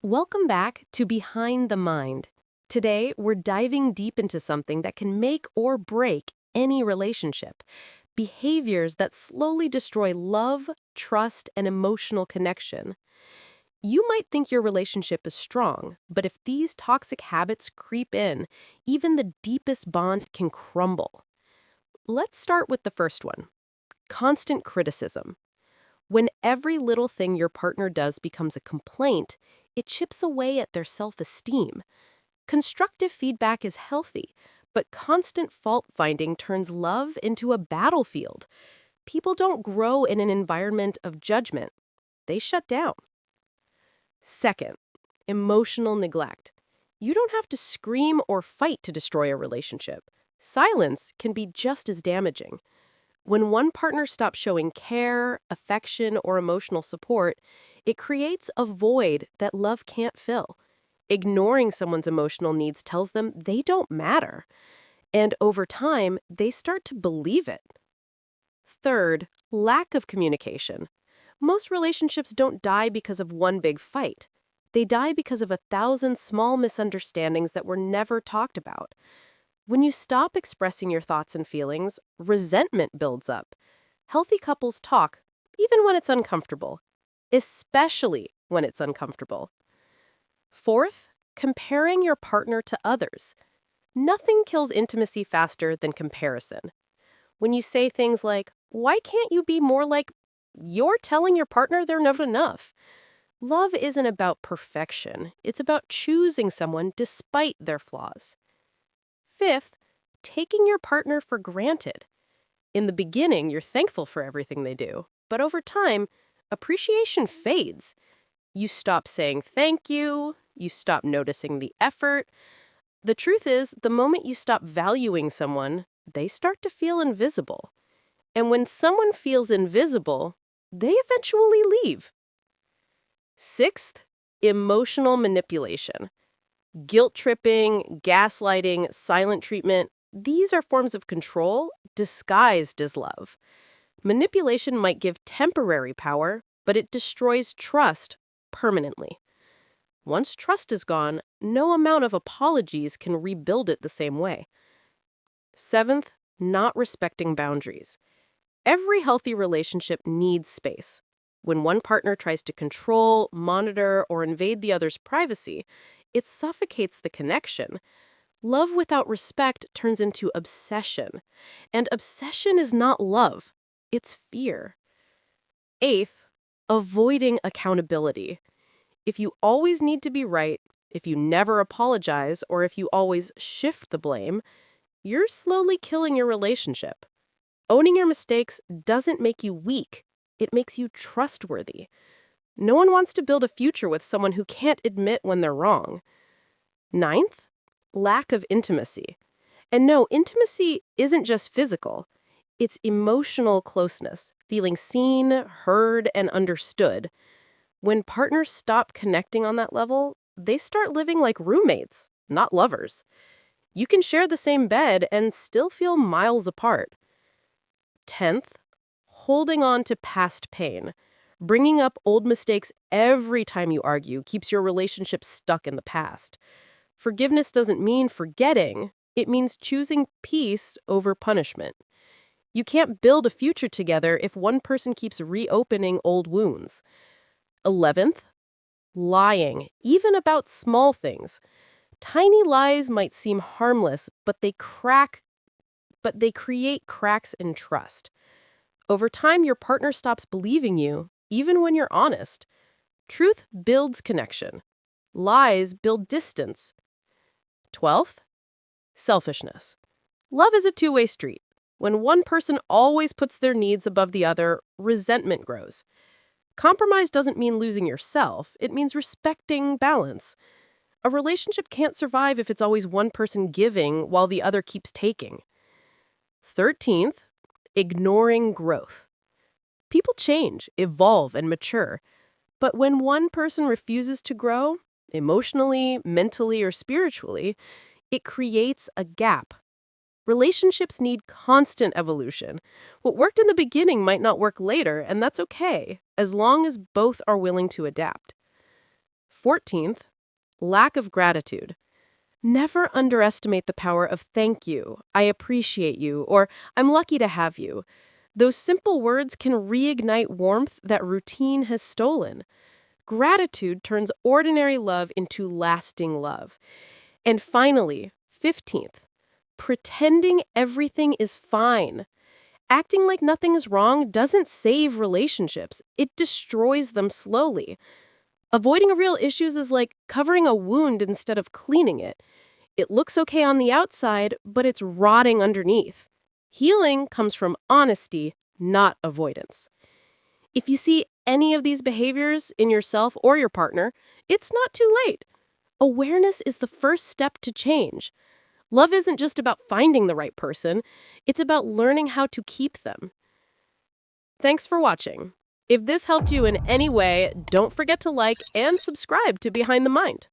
Welcome back to Behind the Mind. Today, we're diving deep into something that can make or break any relationship. Behaviors that slowly destroy love, trust, and emotional connection. You might think your relationship is strong, but if these toxic habits creep in, even the deepest bond can crumble. Let's start with the first one. Constant criticism. When every little thing your partner does becomes a complaint, it chips away at their self-esteem. Constructive feedback is healthy, but constant fault-finding turns love into a battlefield. People don't grow in an environment of judgment. They shut down. Second, emotional neglect. You don't have to scream or fight to destroy a relationship. Silence can be just as damaging. When one partner stops showing care, affection, or emotional support, it creates a void that love can't fill. Ignoring someone's emotional needs tells them they don't matter. And over time, they start to believe it. Third, lack of communication. Most relationships don't die because of one big fight. They die because of 1,000 small misunderstandings that were never talked about. When you stop expressing your thoughts and feelings, resentment builds up. Healthy couples talk, even when it's uncomfortable, especially when it's uncomfortable. Fourth, comparing your partner to others. Nothing kills intimacy faster than comparison. When you say things like, "Why can't you be more like," you're telling your partner they're not enough. Love isn't about perfection. It's about choosing someone despite their flaws. Fifth, taking your partner for granted. In the beginning, you're thankful for everything they do, but over time, appreciation fades. You stop saying thank you stop noticing the effort. The truth is, the moment you stop valuing someone, they start to feel invisible. And when someone feels invisible, they eventually leave. Sixth, emotional manipulation. Guilt tripping, gaslighting, silent treatment, these are forms of control disguised as love. Manipulation might give temporary power, but it destroys trust permanently. Once trust is gone, no amount of apologies can rebuild it the same way. Seventh, not respecting boundaries. Every healthy relationship needs space. When one partner tries to control, monitor, or invade the other's privacy, it suffocates the connection. Love without respect turns into obsession. And obsession is not love, it's fear. Eighth, avoiding accountability. If you always need to be right, if you never apologize, or if you always shift the blame, you're slowly killing your relationship. Owning your mistakes doesn't make you weak, it makes you trustworthy. No one wants to build a future with someone who can't admit when they're wrong. Ninth, lack of intimacy. And no, intimacy isn't just physical. It's emotional closeness, feeling seen, heard, and understood. When partners stop connecting on that level, they start living like roommates, not lovers. You can share the same bed and still feel miles apart. 10th, holding on to past pain. Bringing up old mistakes every time you argue keeps your relationship stuck in the past. Forgiveness doesn't mean forgetting, it means choosing peace over punishment. You can't build a future together if one person keeps reopening old wounds. 11th, lying, even about small things. Tiny lies might seem harmless, but they create cracks in trust. Over time, your partner stops believing you, even when you're honest. Truth builds connection. Lies build distance. 12th, selfishness. Love is a two-way street. When one person always puts their needs above the other, resentment grows. Compromise doesn't mean losing yourself, it means respecting balance. A relationship can't survive if it's always one person giving while the other keeps taking. 13th, ignoring growth. People change, evolve, and mature. But when one person refuses to grow, emotionally, mentally, or spiritually, it creates a gap. Relationships need constant evolution. What worked in the beginning might not work later, and that's okay, as long as both are willing to adapt. 14th, lack of gratitude. Never underestimate the power of thank you, I appreciate you, or I'm lucky to have you. Those simple words can reignite warmth that routine has stolen. Gratitude turns ordinary love into lasting love. And finally, 15th, pretending everything is fine. Acting like nothing is wrong doesn't save relationships, it destroys them slowly. Avoiding real issues is like covering a wound instead of cleaning it. It looks okay on the outside, but it's rotting underneath. Healing comes from honesty, not avoidance. If you see any of these behaviors in yourself or your partner, it's not too late. Awareness is the first step to change. Love isn't just about finding the right person, it's about learning how to keep them. Thanks for watching. If this helped you in any way, don't forget to like and subscribe to Behind the Mind.